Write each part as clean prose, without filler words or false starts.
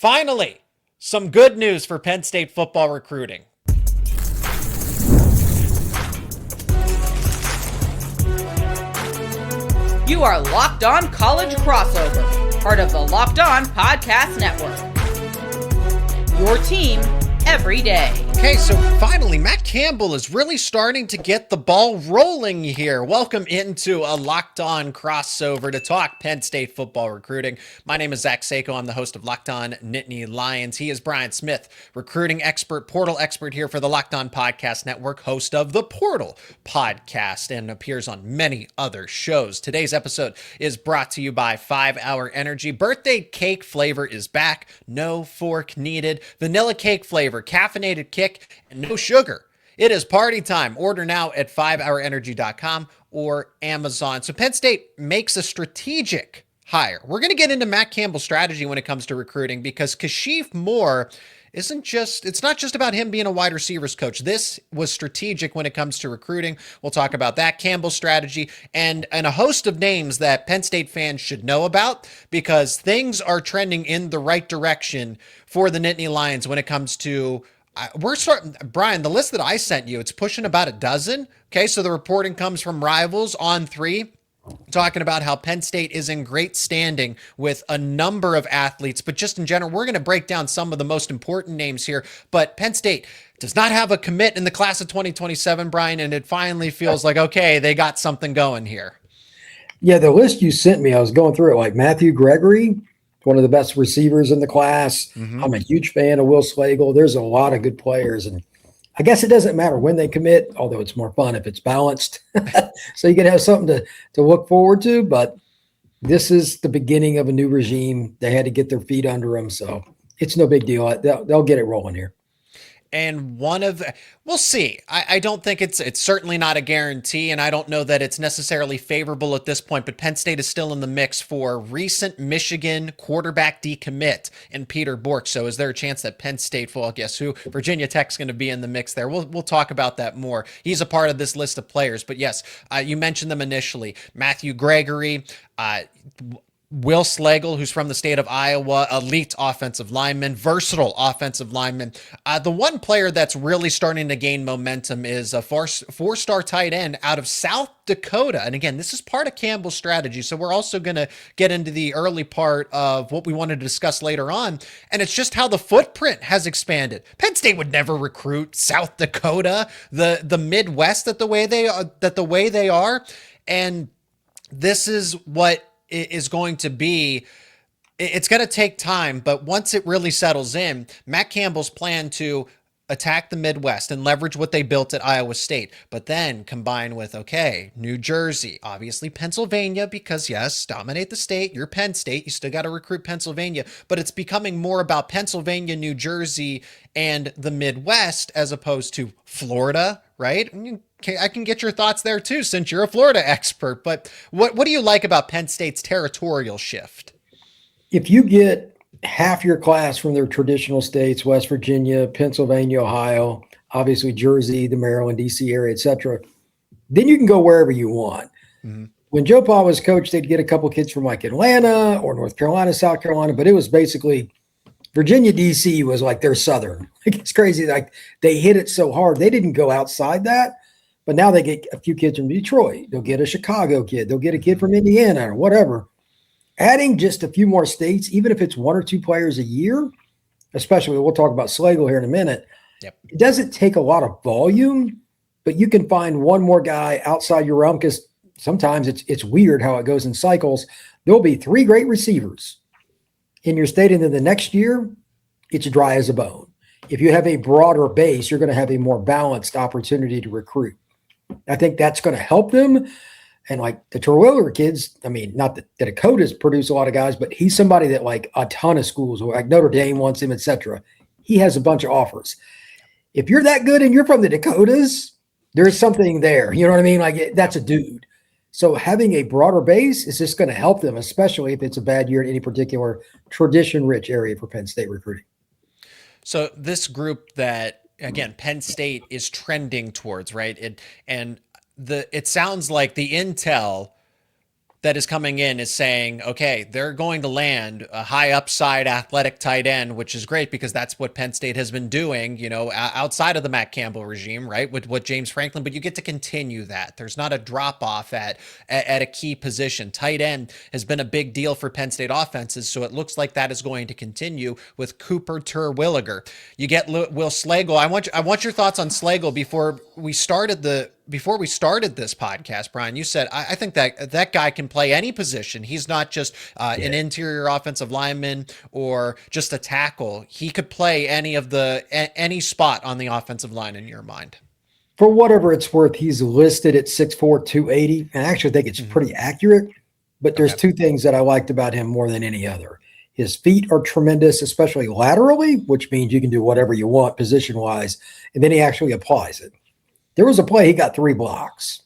Finally, some good news for Penn State football recruiting. You are Locked On College Crossover, part of the Locked On Podcast Network. Your team every day. Okay, so finally, Matt Campbell is really starting to get the ball rolling here. Welcome into a Locked On crossover to talk Penn State football recruiting. My name is Zach Seyko. I'm the host of Locked On Nittany Lions. He is Brian Smith, recruiting expert, portal expert here for the Locked On Podcast Network, host of the Portal Podcast, and appears on many other shows. Today's episode is brought to you by 5 Hour Energy. Birthday cake flavor is back. No fork needed. Vanilla cake flavor, caffeinated kick, and no sugar. It is party time. Order now at 5hourenergy.com or Amazon. So Penn State makes a strategic hire. We're going to get into Matt Campbell's strategy when it comes to recruiting, because Kashif Moore it's not just about him being a wide receivers coach. This was strategic when it comes to recruiting. We'll talk about that, Campbell's strategy, and a host of names that Penn State fans should know about, because things are trending in the right direction for the Nittany Lions when it comes to Brian, the list that I sent you, it's pushing about a dozen. Okay, so the reporting comes from Rivals on 3, talking about how Penn State is in great standing with a number of athletes, but just in general, we're going to break down some of the most important names here. But Penn State does not have a commit in the class of 2027, Brian, and it finally feels like, okay, they got something going here. Yeah, the list you sent me, I was going through it, like Matthew Gregory, one of the best receivers in the class. Mm-hmm. I'm a huge fan of Will Slagle. There's a lot of good players, and I guess it doesn't matter when they commit, although it's more fun if it's balanced. So you can have something to look forward to, but this is the beginning of a new regime. They had to get their feet under them, so it's no big deal. They'll get it rolling here. And we'll see. I don't think it's certainly not a guarantee, and I don't know that it's necessarily favorable at this point, but Penn State is still in the mix for recent Michigan quarterback decommit and Peter Bourque. So is there a chance that Penn State, well, guess who? Virginia Tech's going to be in the mix there. We'll talk about that more. He's a part of this list of players, but yes, you mentioned them initially. Matthew Gregory, Will Slagle, who's from the state of Iowa, elite offensive lineman, versatile offensive lineman. The one player that's really starting to gain momentum is a four-star tight end out of South Dakota. And again, this is part of Campbell's strategy. So we're also going to get into the early part of what we wanted to discuss later on. And it's just how the footprint has expanded. Penn State would never recruit South Dakota, the Midwest the way they are. And this is what is going to be, it's going to take time, but once it really settles in, Matt Campbell's plan to attack the Midwest and leverage what they built at Iowa State, but then combine with, okay, New Jersey, obviously Pennsylvania, because yes, dominate the state, you're Penn State, you still got to recruit Pennsylvania, but it's becoming more about Pennsylvania, New Jersey, and the Midwest as opposed to Florida, right? Okay, I can get your thoughts there too, since you're a Florida expert, but what do you like about Penn State's territorial shift? If you get half your class from their traditional states, West Virginia, Pennsylvania, Ohio, obviously Jersey, the Maryland, D.C. area, etc., then you can go wherever you want. Mm-hmm. When Joe Pa was coach, they'd get a couple kids from like Atlanta or North Carolina, South Carolina, but it was basically Virginia, D.C. was like their southern. Like, it's crazy. Like, they hit it so hard. They didn't go outside that. But now they get a few kids from Detroit. They'll get a Chicago kid. They'll get a kid from Indiana or whatever. Adding just a few more states, even if it's 1 or 2 players a year, especially we'll talk about Slagle here in a minute. Yep. It doesn't take a lot of volume, but you can find one more guy outside your realm, because sometimes it's weird how it goes in cycles. There'll be 3 great receivers in your state, and then the next year, it's dry as a bone. If you have a broader base, you're going to have a more balanced opportunity to recruit. I think that's going to help them. And like the Terwilliger kids, I mean, not that the Dakotas produce a lot of guys, but he's somebody that like a ton of schools, like Notre Dame wants him, etc. He has a bunch of offers. If you're that good and you're from the Dakotas, there's something there. You know what I mean? Like, that's a dude. So having a broader base is just going to help them, especially if it's a bad year in any particular tradition-rich area for Penn State recruiting. So this group that, again, Penn State is trending towards, right? It sounds like the intel that is coming in is saying, okay, they're going to land a high upside athletic tight end, which is great because that's what Penn State has been doing, outside of the Matt Campbell regime, right? With what James Franklin, but you get to continue that. There's not a drop off at a key position. Tight end has been a big deal for Penn State offenses, so it looks like that is going to continue with Cooper Terwilliger. You get Will Slagle. I want your thoughts on Slagle before we started this podcast. Brian, you said I think that guy can play any position. He's not just an interior offensive lineman or just a tackle. He could play any spot on the offensive line in your mind. For whatever it's worth, he's listed at 6'4", 280, and I actually think it's pretty accurate. But there's two things that I liked about him more than any other. His feet are tremendous, especially laterally, which means you can do whatever you want position-wise, and then he actually applies it. There was a play, he got 3 blocks.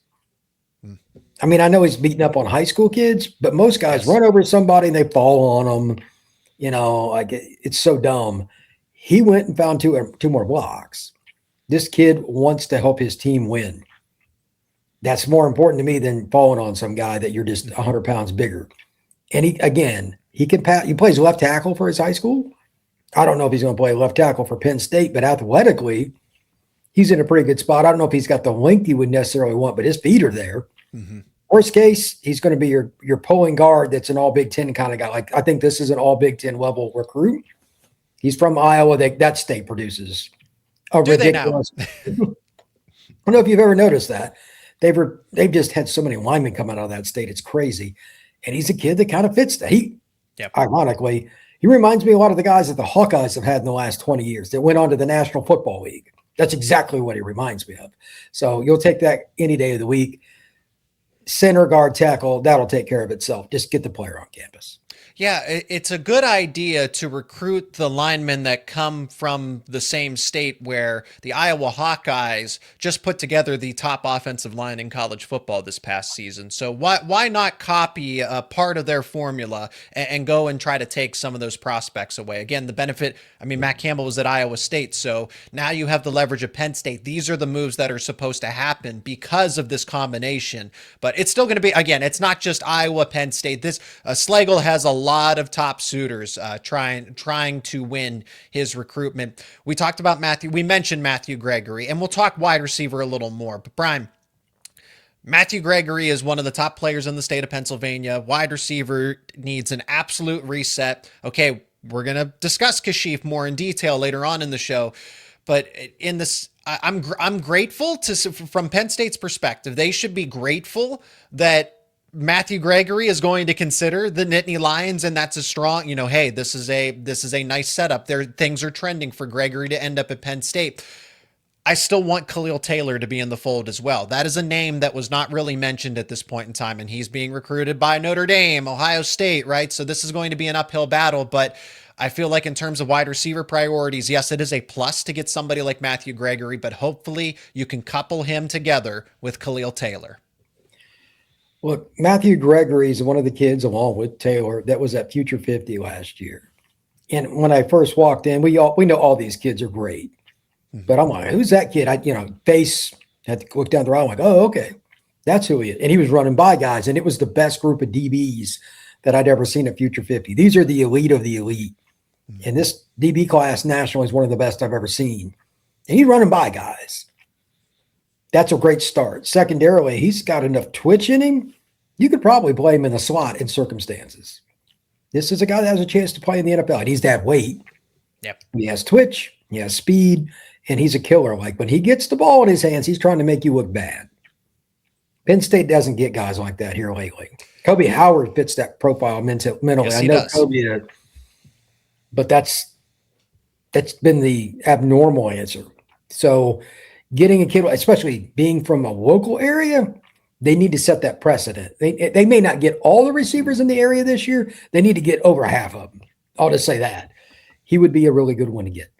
I mean, I know he's beating up on high school kids, but most guys run over somebody and they fall on them. It's so dumb. He went and found two more blocks. This kid wants to help his team win. That's more important to me than falling on some guy that you're just 100 pounds bigger. And he can pass. He plays left tackle for his high school. I don't know if he's going to play left tackle for Penn State, but athletically, he's in a pretty good spot. I don't know if he's got the length you would necessarily want, but his feet are there. Mm-hmm. Worst case, he's going to be your pulling guard that's an all Big Ten kind of guy. Like, I think this is an all Big Ten level recruit. He's from Iowa. That state produces a ridiculous. I don't know if you've ever noticed that. They've just had so many linemen come out of that state. It's crazy. And he's a kid that kind of fits that. Ironically, he reminds me a lot of the guys that the Hawkeyes have had in the last 20 years that went on to the National Football League. That's exactly what he reminds me of. So you'll take that any day of the week. Center, guard, tackle, that'll take care of itself. Just get the player on campus. Yeah, it's a good idea to recruit the linemen that come from the same state where the Iowa Hawkeyes just put together the top offensive line in college football this past season. So why not copy a part of their formula and go and try to take some of those prospects away? Again, the benefit, Matt Campbell was at Iowa State, so now you have the leverage of Penn State. These are the moves that are supposed to happen because of this combination. But it's still going to be, again, it's not just Iowa, Penn State. This Slagle has a lot of top suitors trying to win his recruitment. We talked about we mentioned Matthew Gregory, and we'll talk wide receiver a little more. But Brian, Matthew Gregory is one of the top players in the state of Pennsylvania. Wide receiver needs an absolute reset. Okay, we're going to discuss Kashif Moore in detail later on in the show. But in this, I'm grateful from Penn State's perspective. They should be grateful that Matthew Gregory is going to consider the Nittany Lions, and that's a strong, hey, this is a nice setup. Things are trending for Gregory to end up at Penn State. I still want Khalil Taylor to be in the fold as well. That is a name that was not really mentioned at this point in time, and he's being recruited by Notre Dame, Ohio State, right? So this is going to be an uphill battle, but I feel like in terms of wide receiver priorities, yes, it is a plus to get somebody like Matthew Gregory, but hopefully you can couple him together with Khalil Taylor. Look, Matthew Gregory is one of the kids, along with Taylor, that was at Future 50 last year. And when I first walked in, we know all these kids are great. But I'm like, who's that kid? Face had to look down the row. I'm like, oh, okay, that's who he is. And he was running by guys, and it was the best group of DBs that I'd ever seen at Future 50. These are the elite of the elite. And this DB class nationally is one of the best I've ever seen. And he's running by guys. That's a great start. Secondarily, he's got enough twitch in him. You could probably play him in the slot in circumstances. This is a guy that has a chance to play in the NFL. He needs to have weight. Yep. He has twitch. He has speed. And he's a killer. Like, when he gets the ball in his hands, he's trying to make you look bad. Penn State doesn't get guys like that here lately. Kobe Howard fits that profile mentally. Yes, I know does. Kobe, but that's been the abnormal answer. So getting a kid, especially being from a local area, they need to set that precedent. They may not get all the receivers in the area this year. They need to get over half of them. I'll just say that. He would be a really good one to get.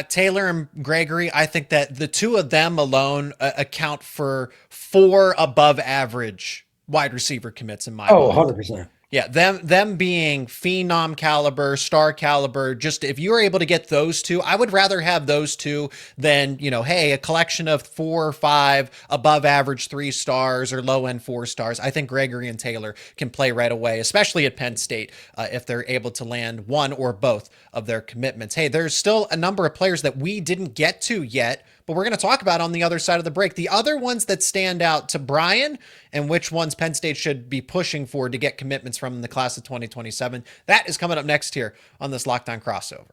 Taylor and Gregory, I think that the two of them alone account for 4 above average wide receiver commits in my mind. 100%. Yeah, them being phenom caliber, star caliber, just if you were able to get those two, I would rather have those two than, hey, a collection of 4 or 5 above average 3 stars or low end 4 stars. I think Gregory and Taylor can play right away, especially at Penn State, if they're able to land one or both of their commitments. Hey, there's still a number of players that we didn't get to yet, but we're going to talk about on the other side of the break. The other ones that stand out to Brian and which ones Penn State should be pushing for to get commitments from in the class of 2027. That is coming up next here on this Locked On Crossover.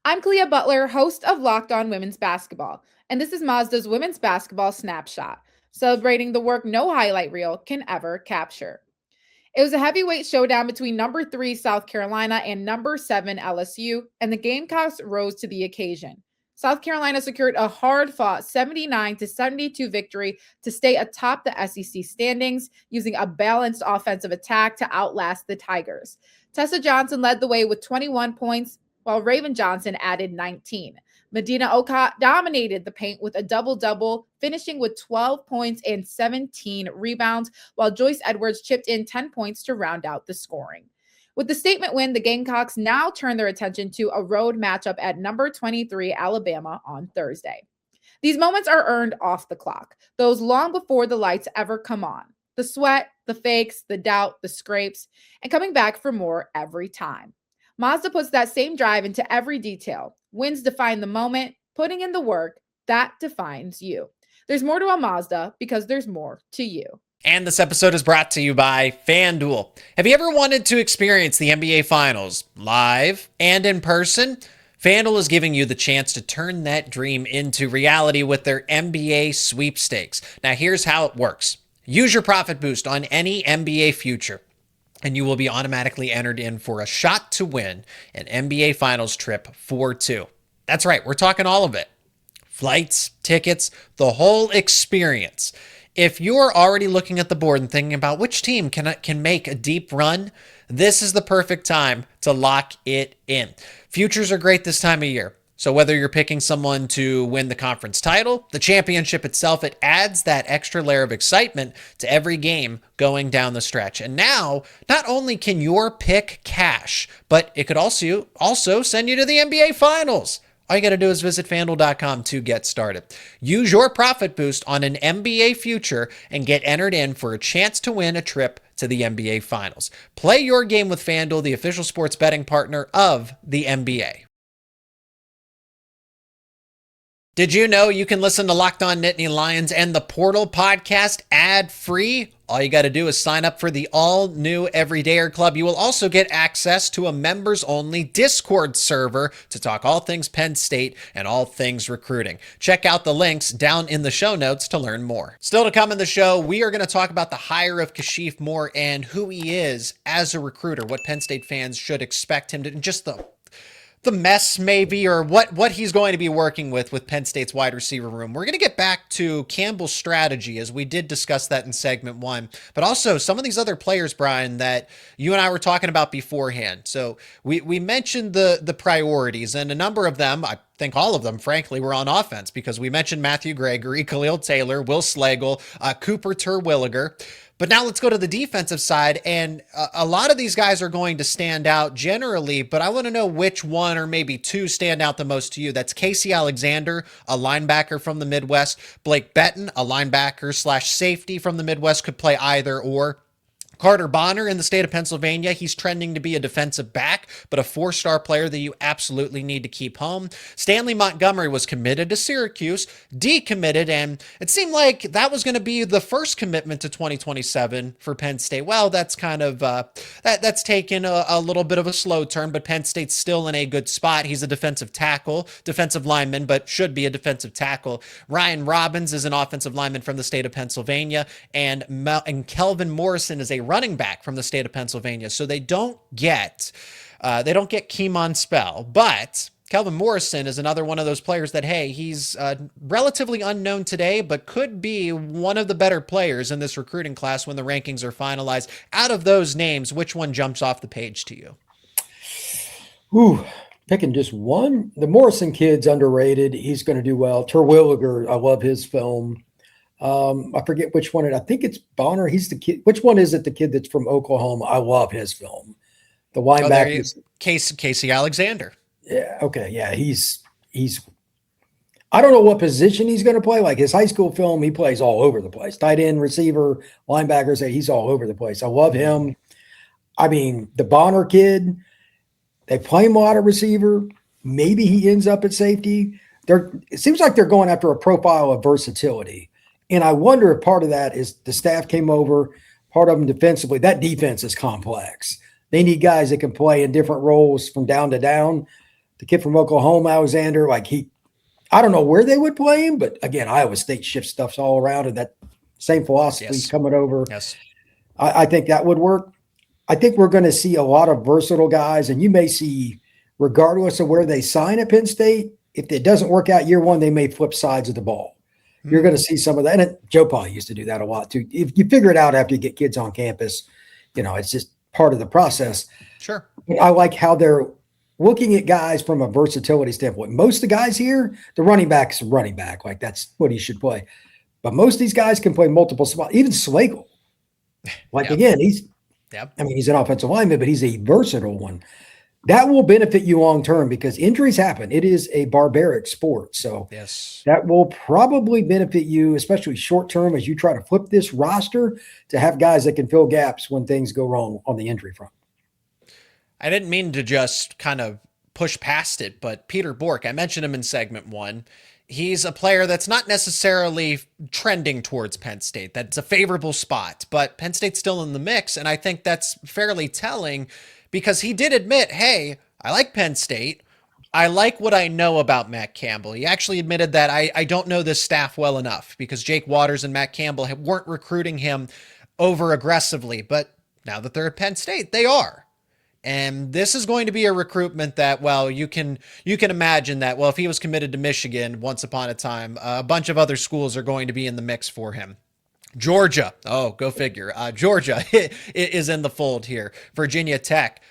I'm Clea Butler, host of Locked On Women's Basketball, and this is Mazda's Women's Basketball Snapshot, celebrating the work no highlight reel can ever capture. It was a heavyweight showdown between number 3 South Carolina and number 7 LSU, and the Gamecocks rose to the occasion. South Carolina secured a hard-fought 79-72 victory to stay atop the SEC standings, using a balanced offensive attack to outlast the Tigers. Tessa Johnson led the way with 21 points, while Raven Johnson added 19. Medina Okot dominated the paint with a double-double, finishing with 12 points and 17 rebounds, while Joyce Edwards chipped in 10 points to round out the scoring. With the statement win, the Gamecocks now turn their attention to a road matchup at number 23 Alabama on Thursday. These moments are earned off the clock, those long before the lights ever come on. The sweat, the fakes, the doubt, the scrapes, and coming back for more every time. Mazda puts that same drive into every detail. Wins define the moment, putting in the work, that defines you. There's more to a Mazda because there's more to you. And this episode is brought to you by FanDuel. Have you ever wanted to experience the NBA Finals live and in person? FanDuel is giving you the chance to turn that dream into reality with their NBA sweepstakes. Now, here's how it works. Use your profit boost on any NBA future, and you will be automatically entered in for a shot to win an NBA Finals trip for 2. That's right, we're talking all of it. Flights, tickets, the whole experience. If you're already looking at the board and thinking about which team can make a deep run, this is the perfect time to lock it in. Futures are great this time of year. So whether you're picking someone to win the conference title, the championship itself, it adds that extra layer of excitement to every game going down the stretch. And now, not only can your pick cash, but it could also send you to the NBA Finals. All you got to do is visit FanDuel.com to get started. Use your profit boost on an NBA future and get entered in for a chance to win a trip to the NBA Finals. Play your game with FanDuel, the official sports betting partner of the NBA. Did you know you can listen to Locked On Nittany Lions and the Portal podcast ad-free? All you got to do is sign up for the all-new Everydayer Club. You will also get access to a members-only Discord server to talk all things Penn State and all things recruiting. Check out the links down in the show notes to learn more. Still to come in the show, we are going to talk about the hire of Kashif Moore and who he is as a recruiter, what Penn State fans should expect him to, and just the mess maybe, or what he's going to be working with Penn State's wide receiver room. We're going to get back to Campbell's strategy, as we did discuss that in segment 1, but also some of these other players, Brian, that you and I were talking about beforehand. So we mentioned the priorities, and a number of them, I think all of them, frankly, were on offense, because we mentioned Matthew Gregory, Khalil Taylor, Will Slagle, Cooper Terwilliger. But now let's go to the defensive side, and a lot of these guys are going to stand out generally, but I want to know which one or maybe 2 stand out the most to you. That's Casey Alexander, a linebacker from the Midwest. Blake Betton, a linebacker / safety from the Midwest, could play either or. Carter Bonner in the state of Pennsylvania, he's trending to be a defensive back, but a 4-star player that you absolutely need to keep home. Stanley Montgomery was committed to Syracuse, decommitted, and it seemed like that was going to be the first commitment to 2027 for Penn State. Well, that's kind of, that's taken a little bit of a slow turn, but Penn State's still in a good spot. He's a defensive tackle, defensive lineman, but should be a defensive tackle. Ryan Robbins is an offensive lineman from the state of Pennsylvania, and Kelvin Morrison is a running back from the state of Pennsylvania. So they don't get Keemon Spell, but Kelvin Morrison is another one of those players that, hey, he's relatively unknown today, but could be one of the better players in this recruiting class when the rankings are finalized. Out of those names, which one jumps off the page to you? Ooh, picking just one. The Morrison kid's underrated. He's going to do well. Terwilliger, I love his film. I forget which one. I think it's Bonner. He's the kid. Which one is it? The kid that's from Oklahoma. I love his film. The linebacker. Casey Alexander. Yeah. Okay. Yeah. He's. I don't know what position he's going to play. Like his high school film, he plays all over the place. Tight end, receiver, linebackers. He's all over the place. I love him. I mean, the Bonner kid, they play him a lot of receiver. Maybe he ends up at safety. It seems like they're going after a profile of versatility. And I wonder if part of that is the staff came over, part of them defensively. That defense is complex. They need guys that can play in different roles from down to down. The kid from Oklahoma, Alexander, I don't know where they would play him, but again, Iowa State shifts stuff all around, and that same philosophy is coming over. Yes. I think that would work. I think we're going to see a lot of versatile guys, and you may see, regardless of where they sign at Penn State, if it doesn't work out year one, they may flip sides of the ball. You're going to see some of that. And Joe Paul used to do that a lot too. If you figure it out after you get kids on campus, it's just part of the process. Sure. But I like how they're looking at guys from a versatility standpoint. Most of the guys here, the running back's running back. Like that's what he should play. But most of these guys can play multiple spots. Even Slagle. Again, he's an offensive lineman, but he's a versatile one. That will benefit you long-term because injuries happen. It is a barbaric sport. So that will probably benefit you, especially short-term as you try to flip this roster to have guys that can fill gaps when things go wrong on the injury front. I didn't mean to just kind of push past it, but Peter Bourque, I mentioned him in segment 1. He's a player that's not necessarily trending towards Penn State. That's a favorable spot, but Penn State's still in the mix, and I think that's fairly telling because he did admit, hey, I like Penn State. I like what I know about Matt Campbell. He actually admitted that I don't know this staff well enough because Jake Waters and Matt Campbell weren't recruiting him over aggressively, but now that they're at Penn State, they are. And this is going to be a recruitment that, well, you can imagine that, well, if he was committed to Michigan once upon a time, a bunch of other schools are going to be in the mix for him. Georgia, oh, go figure. Georgia is in the fold here. Virginia Tech,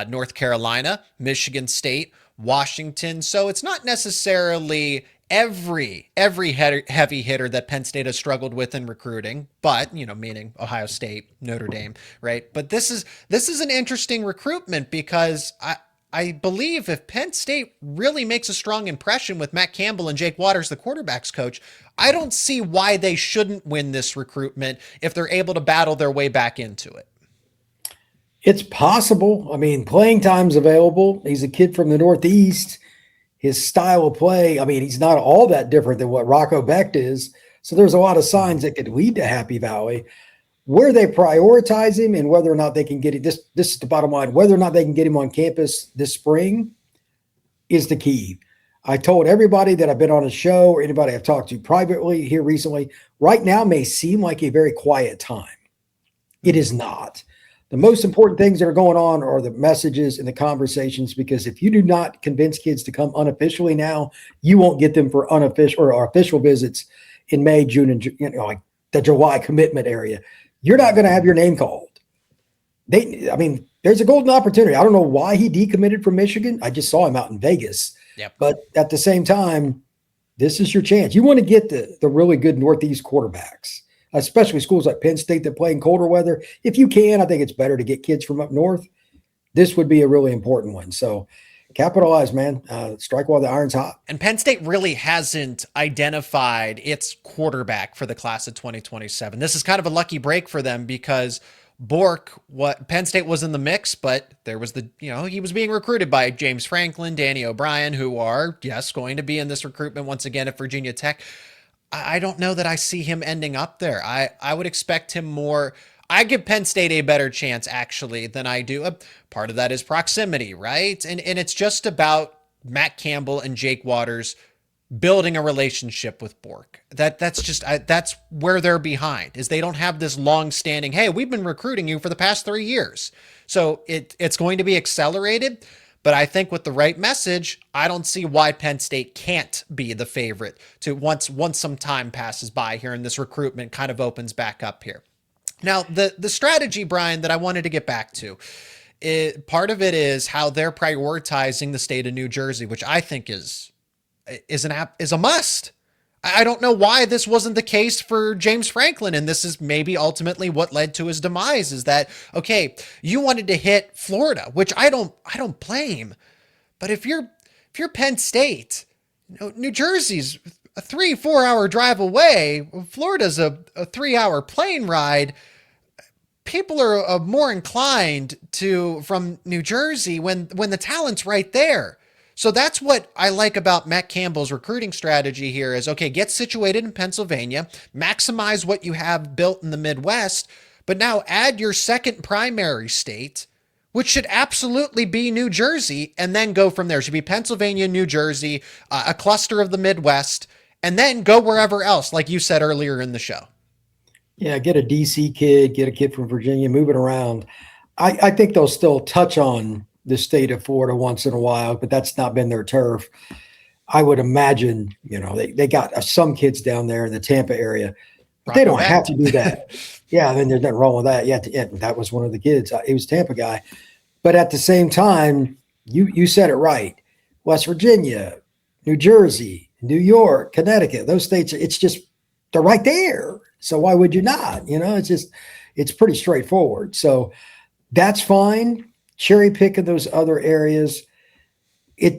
North Carolina, Michigan State, Washington. So it's not necessarily every heavy hitter that Penn State has struggled with in recruiting, but meaning Ohio State, Notre Dame, right? But this is an interesting recruitment because I believe if Penn State really makes a strong impression with Matt Campbell and Jake Waters, the quarterback's coach, I don't see why they shouldn't win this recruitment if they're able to battle their way back into it. It's possible. I mean, playing time's available. He's a kid from the Northeast. His style of play, I mean, he's not all that different than what Rocco Becht is. So there's a lot of signs that could lead to Happy Valley. Where they prioritize him and whether or not they can get it, this is the bottom line, whether or not they can get him on campus this spring is the key. I told everybody that I've been on a show or anybody I've talked to privately here recently, right now may seem like a very quiet time. It is not. The most important things that are going on are the messages and the conversations, because if you do not convince kids to come unofficially now, you won't get them for unofficial or official visits in May, June, and like the July commitment area. You're not going to have your name called. There's a golden opportunity. I don't know why he decommitted from Michigan. I just saw him out in Vegas. Yep. But at the same time, this is your chance. You want to get the really good Northeast quarterbacks, especially schools like Penn State that play in colder weather. If you can, I think it's better to get kids from up north. This would be a really important one. So capitalize, man. Strike while the iron's hot. And Penn State really hasn't identified its quarterback for the class of 2027. This is kind of a lucky break for them because Penn State was in the mix, but there was he was being recruited by James Franklin, Danny O'Brien, who are, going to be in this recruitment once again at Virginia Tech. I don't know that I see him ending up there. I would expect him more. I give Penn State a better chance actually than I do. Part of that is proximity, right? And it's just about Matt Campbell and Jake Waters building a relationship with Bourque. That's where they're behind, is they don't have this long-standing, hey, we've been recruiting you for the past 3 years. So it's going to be accelerated. But I think with the right message, I don't see why Penn State can't be the favorite to once some time passes by here and this recruitment kind of opens back up here. Now, the strategy, Brian, that I wanted to get back to, part of it is how they're prioritizing the state of New Jersey, which I think is a must. I don't know why this wasn't the case for James Franklin. And this is maybe ultimately what led to his demise, is that, okay, you wanted to hit Florida, which I don't blame. But if you're Penn State, New Jersey's a 3-4 hour drive away. Florida's a 3 hour plane ride. People are more inclined from New Jersey when the talent's right there. So that's what I like about Matt Campbell's recruiting strategy here is, okay, get situated in Pennsylvania, maximize what you have built in the Midwest, but now add your second primary state, which should absolutely be New Jersey, and then go from there. It should be Pennsylvania, New Jersey, a cluster of the Midwest, and then go wherever else, like you said earlier in the show. Yeah, get a DC kid, get a kid from Virginia, move it around. I think they'll still touch on the state of Florida once in a while, but that's not been their turf. I would imagine, they got some kids down there in the Tampa area, but they don't have to do that. Yeah, then there's nothing wrong with that. Yeah, that was one of the kids. He was a Tampa guy. But at the same time, you said it right. West Virginia, New Jersey, New York, Connecticut, those states, they're right there. So why would you not? It's pretty straightforward. So that's fine. Cherry picking those other areas.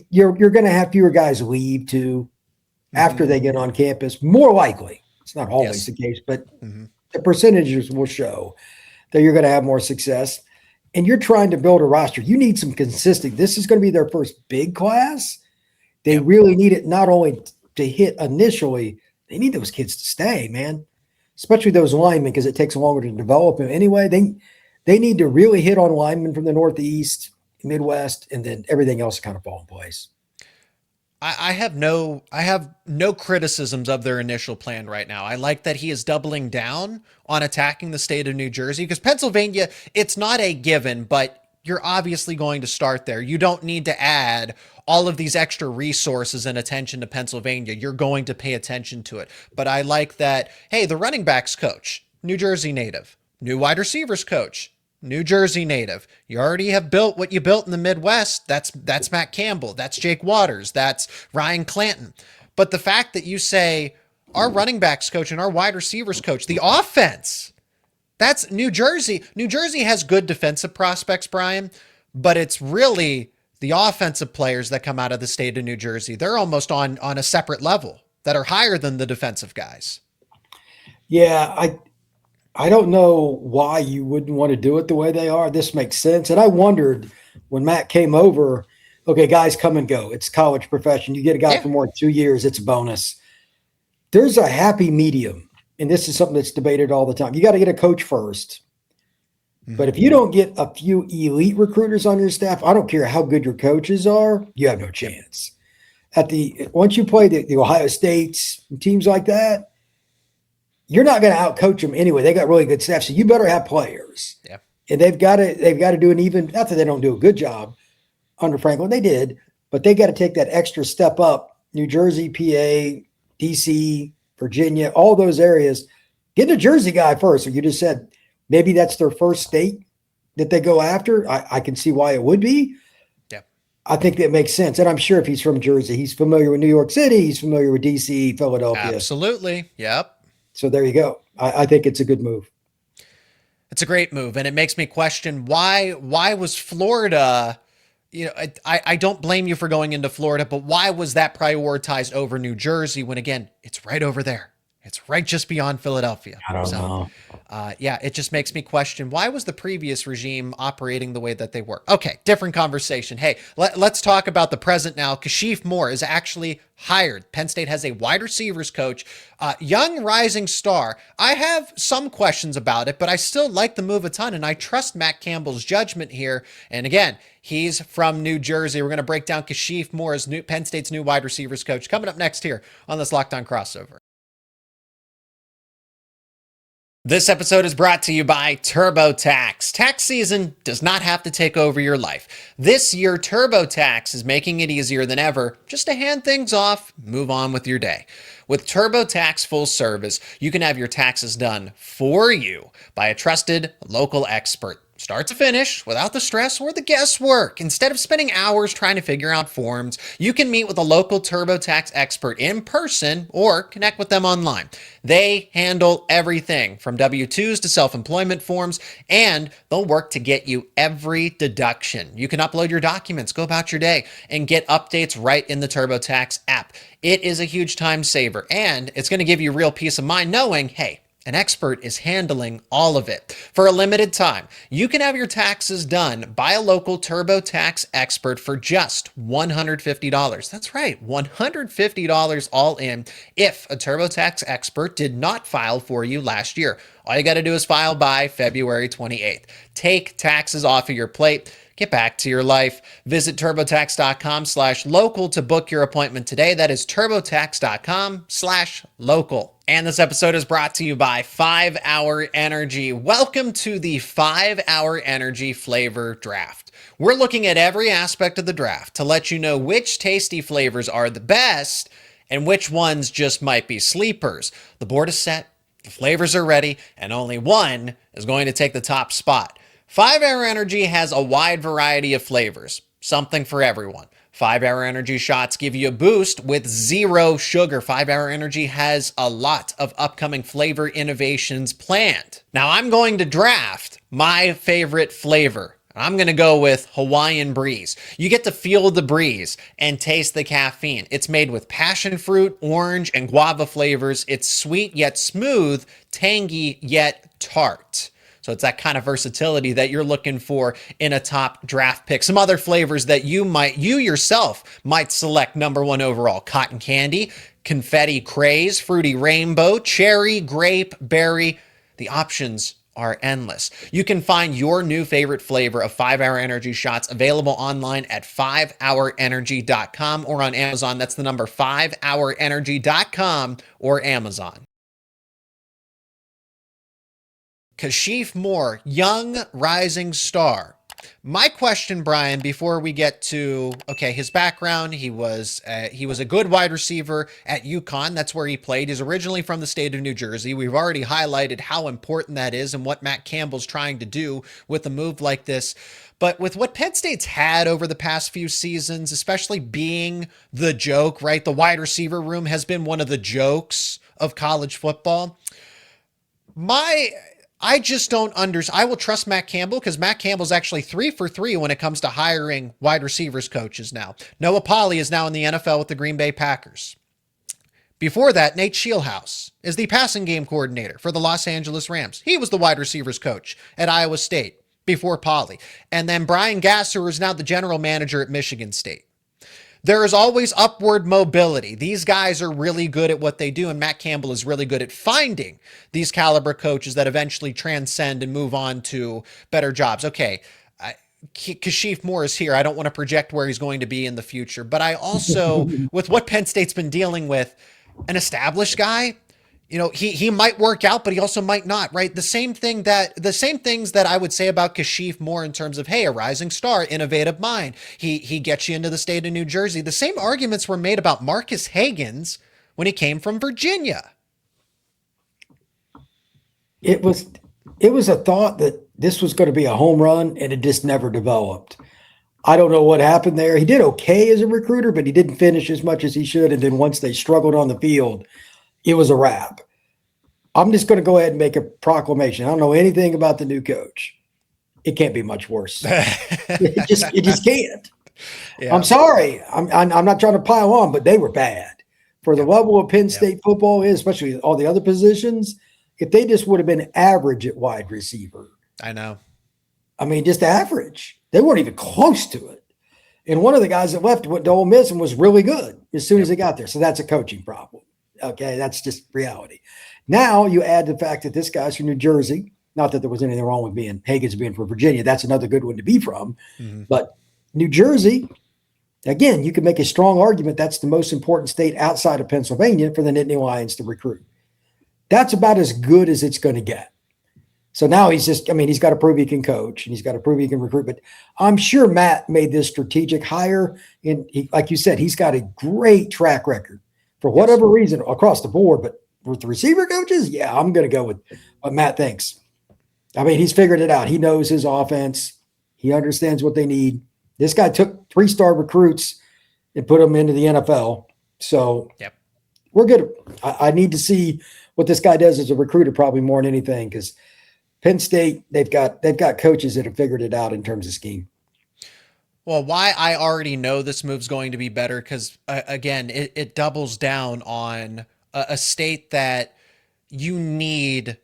You're going to have fewer guys leave too after they get on campus. More likely. It's not always the case, but the percentages will show that you're going to have more success. And you're trying to build a roster. You need some consistency. This is going to be their first big class. They really need it not only to hit initially, they need those kids to stay, man. Especially those linemen, because it takes longer to develop them anyway. They need to really hit on linemen from the Northeast, Midwest, and then everything else kind of fall in place. I have no criticisms of their initial plan right now. I like that he is doubling down on attacking the state of New Jersey, because Pennsylvania, it's not a given, but you're obviously going to start there. You don't need to add all of these extra resources and attention to Pennsylvania. You're going to pay attention to it. But I like that, hey, the running backs coach, New Jersey native, new wide receivers coach, New Jersey native. You already have built what you built in the Midwest. That's Matt Campbell. That's Jake Waters. That's Ryan Clanton. But the fact that you say our running backs coach and our wide receivers coach, the offense, that's New Jersey. New Jersey has good defensive prospects, Brian, but it's really the offensive players that come out of the state of New Jersey. They're almost on a separate level that are higher than the defensive guys. Yeah, I don't know why you wouldn't want to do it the way they are. This makes sense. And I wondered when Matt came over, okay, guys come and go. It's college profession. You get a guy for more than 2 years, it's a bonus. There's a happy medium. And this is something that's debated all the time. You got to get a coach first. But if you don't get a few elite recruiters on your staff, I don't care how good your coaches are, you have no chance. Once you play the Ohio States, teams like that, you're not going to outcoach them anyway. They got really good staff, so you better have players. Yeah. And they've got to do an even. Not that they don't do a good job under Franklin, they did, but they got to take that extra step up. New Jersey, PA, DC, Virginia, all those areas. Get a Jersey guy first. So you just said maybe that's their first state that they go after. I can see why it would be. Yeah. I think that makes sense. And I'm sure if he's from Jersey, he's familiar with New York City, he's familiar with DC, Philadelphia. Absolutely. Yep. So there you go. I think it's a good move. It's a great move. And it makes me question why was Florida, I don't blame you for going into Florida, but why was that prioritized over New Jersey when, again, it's right over there? It's right just beyond Philadelphia. I don't know. It just makes me question, why was the previous regime operating the way that they were? Okay, different conversation. Hey, let's talk about the present now. Kashif Moore is actually hired. Penn State has a wide receivers coach, young rising star. I have some questions about it, but I still like the move a ton, and I trust Matt Campbell's judgment here. And again, he's from New Jersey. We're going to break down Kashif Moore as Penn State's new wide receivers coach coming up next here on this Locked On Crossover. This episode is brought to you by TurboTax. Tax season does not have to take over your life. This year, TurboTax is making it easier than ever just to hand things off, move on with your day. With TurboTax Full Service, you can have your taxes done for you by a trusted local expert. start to finish, without the stress or the guesswork. Instead of spending hours trying to figure out forms, you can meet with a local TurboTax expert in person or connect with them online. They handle everything from W-2s to self-employment forms, and they'll work to get you every deduction. You can upload your documents, go about your day, and get updates right in the TurboTax app. It is a huge time saver, and it's going to give you real peace of mind knowing, hey, an expert is handling all of it. For a limited time, you can have your taxes done by a local TurboTax expert for just $150. That's right, $150 all in if a TurboTax expert did not file for you last year. All you got to do is file by February 28th. Take taxes off of your plate. Get back to your life. Visit TurboTax.com/local to book your appointment today. That is TurboTax.com/local. And this episode is brought to you by 5 Hour Energy. Welcome to the 5 Hour Energy Flavor Draft. We're looking at every aspect of the draft to let you know which tasty flavors are the best and which ones just might be sleepers. The board is set, the flavors are ready, and only one is going to take the top spot. 5 Hour Energy has a wide variety of flavors, something for everyone. 5 Hour Energy shots give you a boost with 0 sugar. 5 Hour Energy has a lot of upcoming flavor innovations planned. Now I'm going to draft my favorite flavor. I'm going to go with Hawaiian Breeze. You get to feel the breeze and taste the caffeine. It's made with passion fruit, orange, and guava flavors. It's sweet yet smooth, tangy yet tart. So it's that kind of versatility that you're looking for in a top draft pick. Some other flavors that you yourself might select number 1 overall: cotton candy, confetti craze, fruity rainbow, cherry, grape, berry. The options are endless. You can find your new favorite flavor of 5 Hour Energy shots available online at 5hourenergy.com or on Amazon. That's the number 5hourenergy.com or Amazon. Kashif Moore, young rising star. My question, Brian, before we get to, his background, he was a good wide receiver at UConn. That's where he played. He's originally from the state of New Jersey. We've already highlighted how important that is and what Matt Campbell's trying to do with a move like this. But with what Penn State's had over the past few seasons, especially being the joke, right? The wide receiver room has been one of the jokes of college football. I just don't understand. I will trust Matt Campbell because Matt Campbell's actually 3 for 3 when it comes to hiring wide receivers coaches now. Noah Polley is now in the NFL with the Green Bay Packers. Before that, Nate Scheelhaus is the passing game coordinator for the Los Angeles Rams. He was the wide receivers coach at Iowa State before Polley. And then Brian Gasser is now the general manager at Michigan State. There is always upward mobility. These guys are really good at what they do, and Matt Campbell is really good at finding these caliber coaches that eventually transcend and move on to better jobs. Okay, Kashif Moore is here. I don't want to project where he's going to be in the future, but I also, with what Penn State's been dealing with, an established guy, he might work out, but he also might not, right? The same things that I would say about Kashif Moore in terms of, hey, a rising star, innovative mind. He gets you into the state of New Jersey. The same arguments were made about Marcus Hagans when he came from Virginia. It was a thought that this was going to be a home run, and it just never developed. I don't know what happened there. He did okay as a recruiter, but he didn't finish as much as he should. And then once they struggled on the field, it was a wrap. I'm just going to go ahead and make a proclamation. I don't know anything about the new coach. It can't be much worse. It just can't. Yeah. I'm sorry. I'm not trying to pile on, but they were bad. For the level of Penn State football is, especially all the other positions, if they just would have been average at wide receiver. I know. I mean, just average. They weren't even close to it. And one of the guys that left went to Ole Miss and was really good as soon as they got there. So that's a coaching problem. Okay, that's just reality. Now you add the fact that this guy's from New Jersey. Not that there was anything wrong with Hagans being from Virginia. That's another good one to be from. Mm-hmm. But New Jersey, again, you can make a strong argument that's the most important state outside of Pennsylvania for the Nittany Lions to recruit. That's about as good as it's going to get. So now he's got to prove he can coach and he's got to prove he can recruit. But I'm sure Matt made this strategic hire. And like you said, he's got a great track record for whatever reason across the board. But with the receiver coaches, I'm going to go with what Matt thinks. I mean, he's figured it out. He knows his offense. He understands what they need. This guy took 3-star recruits and put them into the NFL. So Yep. we're good. I need to see what this guy does as a recruiter probably more than anything, because Penn State, they've got coaches that have figured it out in terms of scheme. Well, why I already know this move's going to be better because, again, it doubles down on a state that you need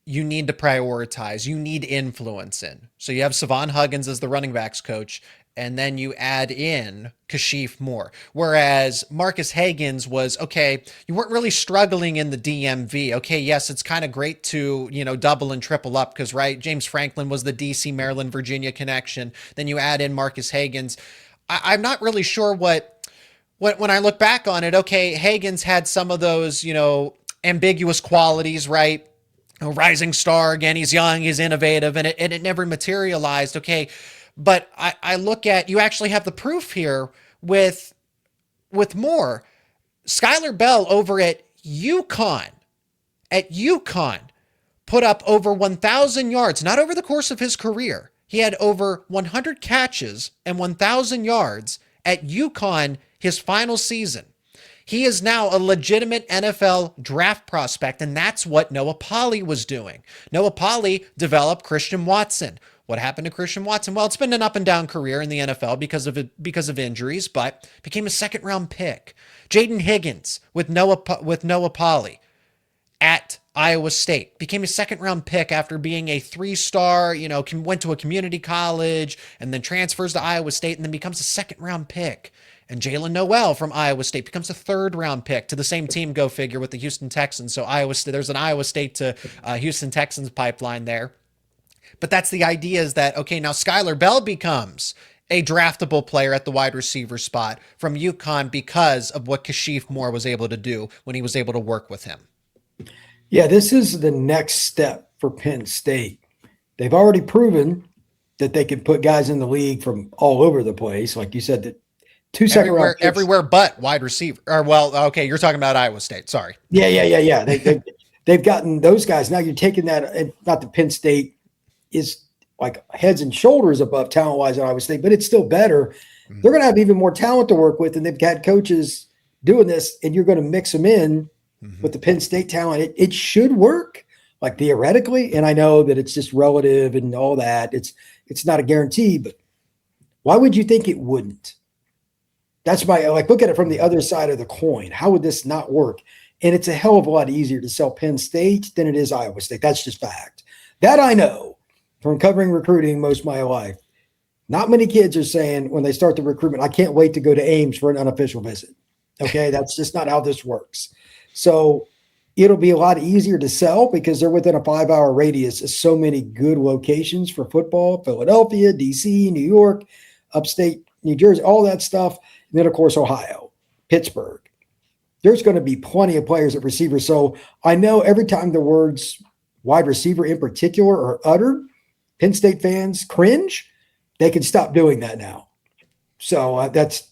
to prioritize. You need influence in. So you have Savon Huggins as the running backs coach, and then you add in Kashif Moore. Whereas Marcus Hagans was, okay, you weren't really struggling in the DMV. Okay, yes, it's kind of great to, double and triple up because, right, James Franklin was the DC, Maryland, Virginia connection. Then you add in Marcus Hagans. I'm not really sure what when I look back on it, okay, Hagans had some of those, ambiguous qualities, right? A rising star, again, he's young, he's innovative, and it never materialized. Okay, but I look at, you actually have the proof here with Moore. Skylar Bell over at UConn put up over 1,000 yards, not over the course of his career. He had over 100 catches and 1,000 yards at UConn his final season. He is now a legitimate NFL draft prospect, and that's what Noah Polley was doing. Noah Polley developed Christian Watson. What happened to Christian Watson? Well, it's been an up and down career in the NFL because of injuries, but became a second-round pick. Jaden Higgins with Noah Polley at Iowa State became a second-round pick after being a 3-star, went to a community college and then transfers to Iowa State and then becomes a second-round pick. And Jalen Noel from Iowa State becomes a 3rd-round pick to the same team, go figure, with the Houston Texans. So there's an Iowa State to Houston Texans pipeline there. But that's the idea, is that, okay, now Skylar Bell becomes a draftable player at the wide receiver spot from UConn because of what Kashif Moore was able to do when he was able to work with him. Yeah, this is the next step for Penn State. They've already proven that they can put guys in the league from all over the place. Like you said, that 2 second round picks. Everywhere but wide receiver. Or, well, okay, you're talking about Iowa State. Sorry. Yeah. They've gotten those guys. Now you're taking that, and not that Penn State is like heads and shoulders above talent-wise at Iowa State, but it's still better. Mm-hmm. They're going to have even more talent to work with, and they've had coaches doing this, and you're going to mix them in with the Penn State talent. It should work, like theoretically, and I know that it's just relative and all that. It's not a guarantee, but why would you think it wouldn't? That's my, look at it from the other side of the coin. How would this not work? And it's a hell of a lot easier to sell Penn State than it is Iowa State. That's just fact. That I know from covering recruiting most of my life. Not many kids are saying when they start the recruitment, I can't wait to go to Ames for an unofficial visit. Okay, that's just not how this works. So it'll be a lot easier to sell because they're within a 5-hour radius of so many good locations for football: Philadelphia, DC, New York, upstate New Jersey, all that stuff. And then, of course, Ohio, Pittsburgh. There's going to be plenty of players at receiver. So I know every time the words wide receiver in particular are uttered, Penn State fans cringe. They can stop doing that now. So that's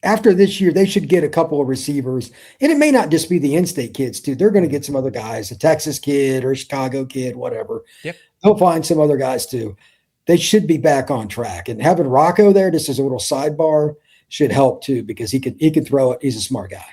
after this year, they should get a couple of receivers. And it may not just be the in-state kids, too. They're going to get some other guys, a Texas kid or a Chicago kid, whatever. Yep. They'll find some other guys, too. They should be back on track. And having Rocco there, just as a little sidebar, should help, too, because he can throw it. He's a smart guy.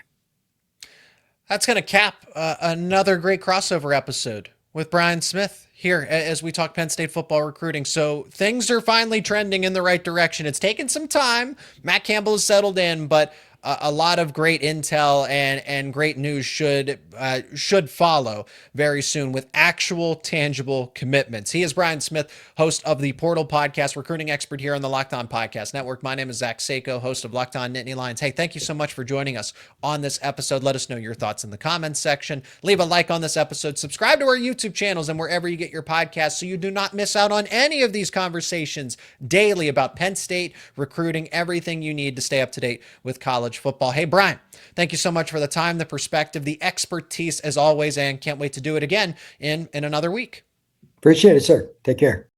That's going to cap another great crossover episode with Brian Smith here as we talk Penn State football recruiting. So things are finally trending in the right direction. It's taken some time. Matt Campbell has settled in, but a lot of great intel and great news should follow very soon with actual tangible commitments. He is Brian Smith, host of the Portal Podcast, recruiting expert here on the Locked On Podcast Network. My name is Zach Seyko, host of Locked On Nittany Lions. Hey, thank you so much for joining us on this episode. Let us know your thoughts in the comments section. Leave a like on this episode. Subscribe to our YouTube channels and wherever you get your podcasts so you do not miss out on any of these conversations daily about Penn State recruiting, everything you need to stay up to date with college football. Hey, Brian, thank you so much for the time, the perspective, the expertise as always, and can't wait to do it again in another week. Appreciate it, sir. Take care.